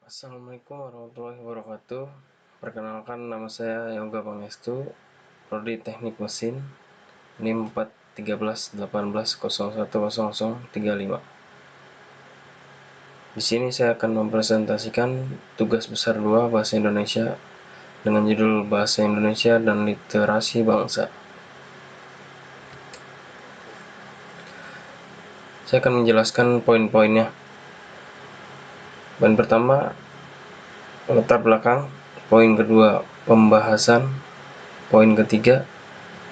Assalamualaikum warahmatullahi wabarakatuh. Perkenalkan, nama saya Yoga Pangestu, Prodi Teknik Mesin, NIM 4131800010035. Di sini saya akan mempresentasikan tugas besar 2 Bahasa Indonesia dengan judul Bahasa Indonesia dan Literasi Bangsa. Saya akan menjelaskan poin-poinnya. Poin pertama, latar belakang. Poin kedua, pembahasan. Poin ketiga,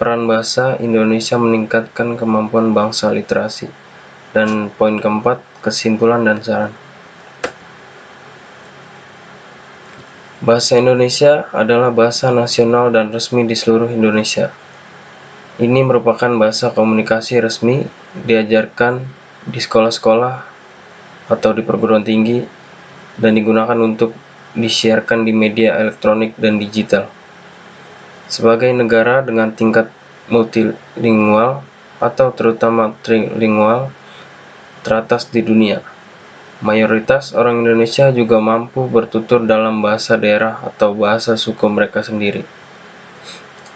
peran bahasa Indonesia meningkatkan kemampuan bangsa literasi. Dan poin keempat, kesimpulan dan saran. Bahasa Indonesia adalah bahasa nasional dan resmi di seluruh Indonesia. Ini merupakan bahasa komunikasi resmi, diajarkan di sekolah-sekolah atau di perguruan tinggi, dan digunakan untuk disiarkan di media elektronik dan digital. Sebagai negara dengan tingkat multilingual atau terutama trilingual teratas di dunia, mayoritas orang Indonesia juga mampu bertutur dalam bahasa daerah atau bahasa suku mereka sendiri.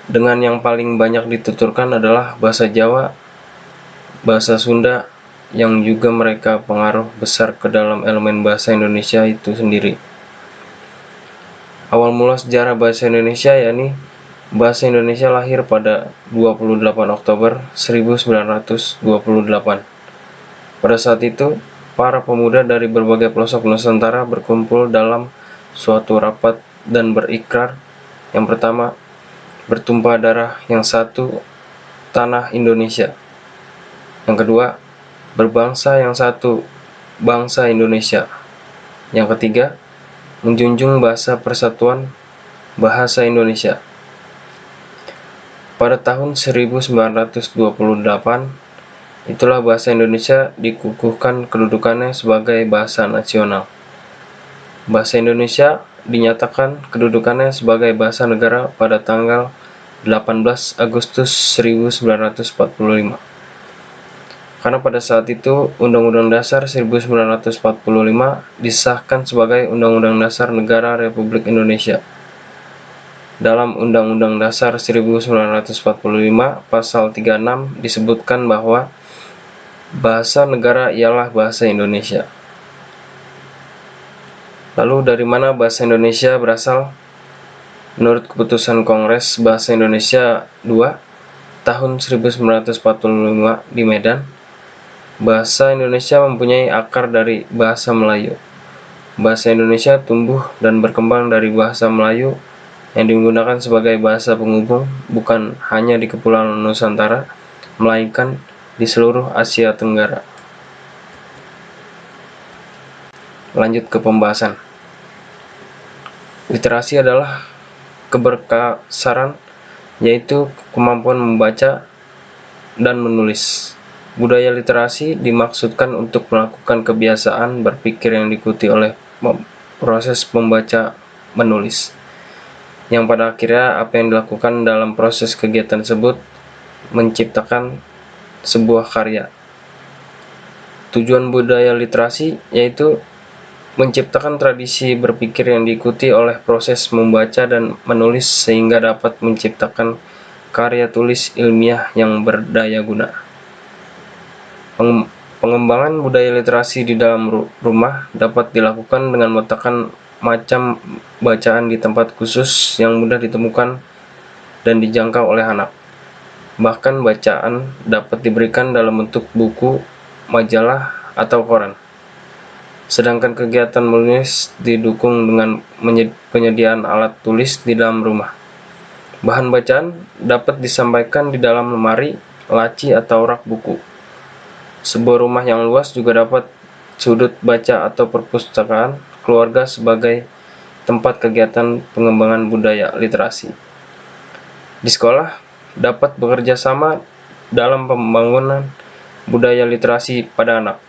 Dengan yang paling banyak dituturkan adalah bahasa Jawa, bahasa Sunda, yang juga mereka pengaruh besar ke dalam elemen bahasa Indonesia itu sendiri. Awal mula sejarah bahasa Indonesia yakni bahasa Indonesia lahir pada 28 Oktober 1928. Pada saat itu, para pemuda dari berbagai pelosok Nusantara berkumpul dalam suatu rapat dan berikrar. Yang pertama, bertumpah darah; yang satu, tanah Indonesia; yang kedua, berbangsa; yang satu, bangsa Indonesia; yang ketiga, menjunjung bahasa persatuan, bahasa Indonesia. Pada tahun 1928, itulah bahasa Indonesia dikukuhkan kedudukannya sebagai bahasa nasional. Bahasa Indonesia dinyatakan kedudukannya sebagai bahasa negara pada tanggal 18 Agustus 1945. Karena pada saat itu Undang-Undang Dasar 1945 disahkan sebagai Undang-Undang Dasar Negara Republik Indonesia. Dalam Undang-Undang Dasar 1945 Pasal 36 disebutkan bahwa bahasa negara ialah bahasa Indonesia. Lalu dari mana bahasa Indonesia berasal? Menurut keputusan Kongres Bahasa Indonesia 2 tahun 1945 di Medan, bahasa Indonesia mempunyai akar dari bahasa Melayu. Bahasa Indonesia tumbuh dan berkembang dari bahasa Melayu yang digunakan sebagai bahasa penghubung bukan hanya di Kepulauan Nusantara, melainkan di seluruh Asia Tenggara. Lanjut ke pembahasan. Literasi adalah keberkasaran, yaitu kemampuan membaca dan menulis. Budaya literasi dimaksudkan untuk melakukan kebiasaan berpikir yang diikuti oleh proses membaca menulis, yang pada akhirnya apa yang dilakukan dalam proses kegiatan tersebut menciptakan sebuah karya. Tujuan budaya literasi yaitu menciptakan tradisi berpikir yang diikuti oleh proses membaca dan menulis sehingga dapat menciptakan karya tulis ilmiah yang berdaya guna. Pengembangan budaya literasi di dalam rumah dapat dilakukan dengan meletakkan macam bacaan di tempat khusus yang mudah ditemukan dan dijangkau oleh anak. Bahkan bacaan dapat diberikan dalam bentuk buku, majalah, atau koran. Sedangkan kegiatan menulis didukung dengan penyediaan alat tulis di dalam rumah. Bahan bacaan dapat disampaikan di dalam lemari, laci, atau rak buku. Sebuah rumah yang luas juga dapat sudut baca atau perpustakaan keluarga sebagai tempat kegiatan pengembangan budaya literasi. Di sekolah dapat bekerja sama dalam pembangunan budaya literasi pada anak.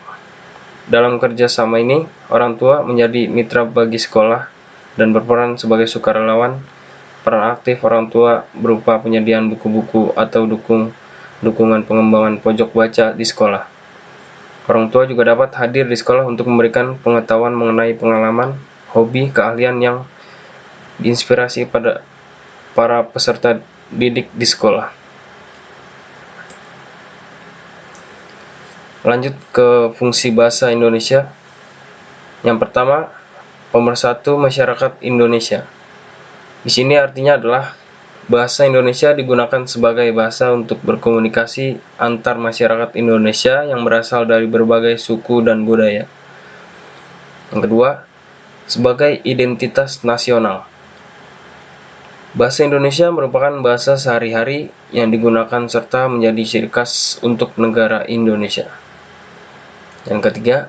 Dalam kerjasama ini, orang tua menjadi mitra bagi sekolah dan berperan sebagai sukarelawan. Peran aktif orang tua berupa penyediaan buku-buku atau dukungan pengembangan pojok baca di sekolah. Orang tua juga dapat hadir di sekolah untuk memberikan pengetahuan mengenai pengalaman, hobi, keahlian yang diinspirasi pada para peserta didik di sekolah. Lanjut ke fungsi bahasa Indonesia. Yang pertama, pemersatu masyarakat Indonesia. Di sini artinya adalah bahasa Indonesia digunakan sebagai bahasa untuk berkomunikasi antar masyarakat Indonesia yang berasal dari berbagai suku dan budaya. Yang kedua, sebagai identitas nasional. Bahasa Indonesia merupakan bahasa sehari-hari yang digunakan serta menjadi ciri khas untuk negara Indonesia. Yang ketiga,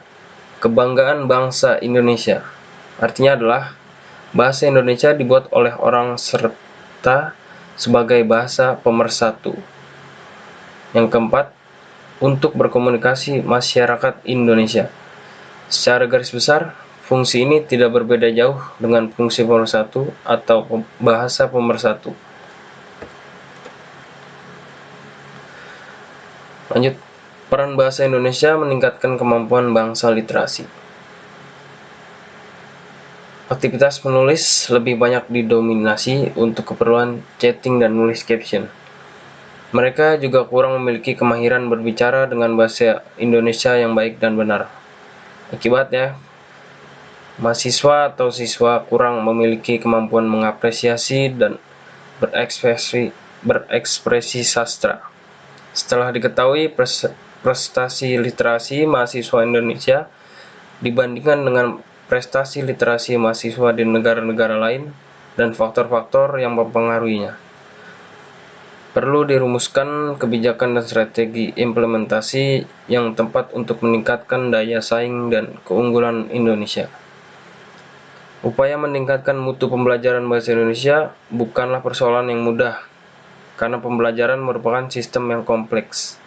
kebanggaan bangsa Indonesia. Artinya adalah bahasa Indonesia dibuat oleh orang serta sebagai bahasa pemersatu. Yang keempat, untuk berkomunikasi masyarakat Indonesia. Secara garis besar, fungsi ini tidak berbeda jauh dengan fungsi pemersatu atau bahasa pemersatu. Lanjut, peran bahasa Indonesia meningkatkan kemampuan bangsa literasi. Aktivitas menulis lebih banyak didominasi untuk keperluan chatting dan nulis caption. Mereka juga kurang memiliki kemahiran berbicara dengan bahasa Indonesia yang baik dan benar. Akibatnya, mahasiswa atau siswa kurang memiliki kemampuan mengapresiasi dan berekspresi sastra. Setelah diketahui prestasi literasi mahasiswa Indonesia dibandingkan dengan prestasi literasi mahasiswa di negara-negara lain dan faktor-faktor yang mempengaruhinya. Perlu dirumuskan kebijakan dan strategi implementasi yang tepat untuk meningkatkan daya saing dan keunggulan Indonesia. Upaya meningkatkan mutu pembelajaran bahasa Indonesia bukanlah persoalan yang mudah, karena pembelajaran merupakan sistem yang kompleks.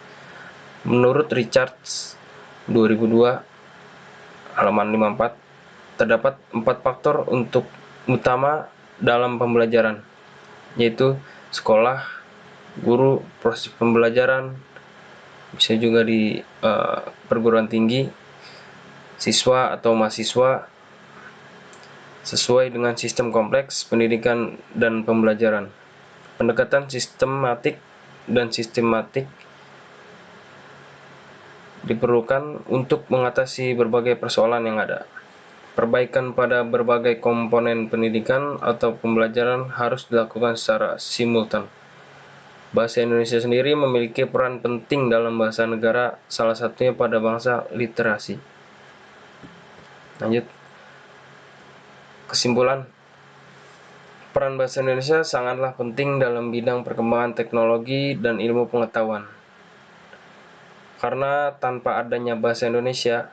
Menurut Richards, 2002, halaman 54, terdapat 4 faktor utama dalam pembelajaran, yaitu sekolah, guru, proses pembelajaran, bisa juga di perguruan tinggi, siswa atau mahasiswa, sesuai dengan sistem kompleks pendidikan dan pembelajaran. Pendekatan sistematik dan sistematik diperlukan untuk mengatasi berbagai persoalan yang ada. Perbaikan pada berbagai komponen pendidikan atau pembelajaran harus dilakukan secara simultan. Bahasa Indonesia sendiri memiliki peran penting dalam bahasa negara, salah satunya pada bangsa literasi. Lanjut. Kesimpulan. Peran bahasa Indonesia sangatlah penting dalam bidang perkembangan teknologi dan ilmu pengetahuan. Karena tanpa adanya bahasa Indonesia,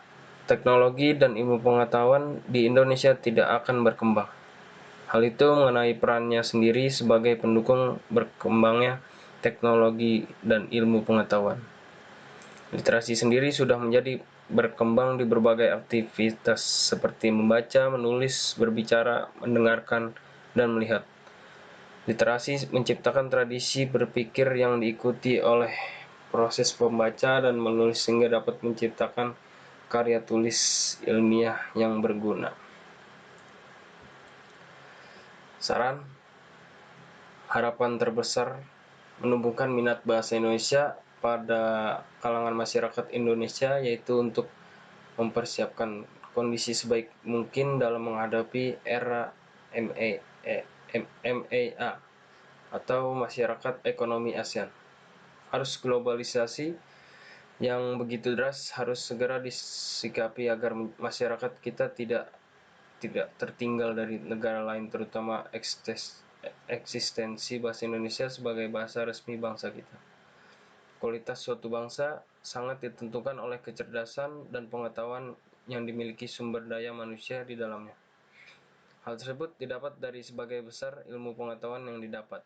teknologi dan ilmu pengetahuan di Indonesia tidak akan berkembang. Hal itu mengenai perannya sendiri sebagai pendukung berkembangnya teknologi dan ilmu pengetahuan. Literasi sendiri sudah menjadi berkembang di berbagai aktivitas seperti membaca, menulis, berbicara, mendengarkan, dan melihat. Literasi menciptakan tradisi berpikir yang diikuti oleh proses membaca dan menulis sehingga dapat menciptakan karya tulis ilmiah yang berguna. Saran, harapan terbesar menumbuhkan minat bahasa Indonesia pada kalangan masyarakat Indonesia, yaitu untuk mempersiapkan kondisi sebaik mungkin dalam menghadapi era MEA atau Masyarakat Ekonomi ASEAN. Arus globalisasi yang begitu deras harus segera disikapi agar masyarakat kita tidak tertinggal dari negara lain, terutama eksistensi bahasa Indonesia sebagai bahasa resmi bangsa kita. Kualitas suatu bangsa sangat ditentukan oleh kecerdasan dan pengetahuan yang dimiliki sumber daya manusia di dalamnya. Hal tersebut didapat dari sebagai besar ilmu pengetahuan yang didapat.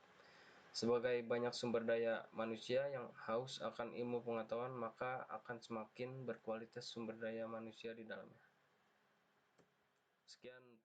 Sebagai banyak sumber daya manusia yang haus akan ilmu pengetahuan, maka akan semakin berkualitas sumber daya manusia di dalamnya. Sekian.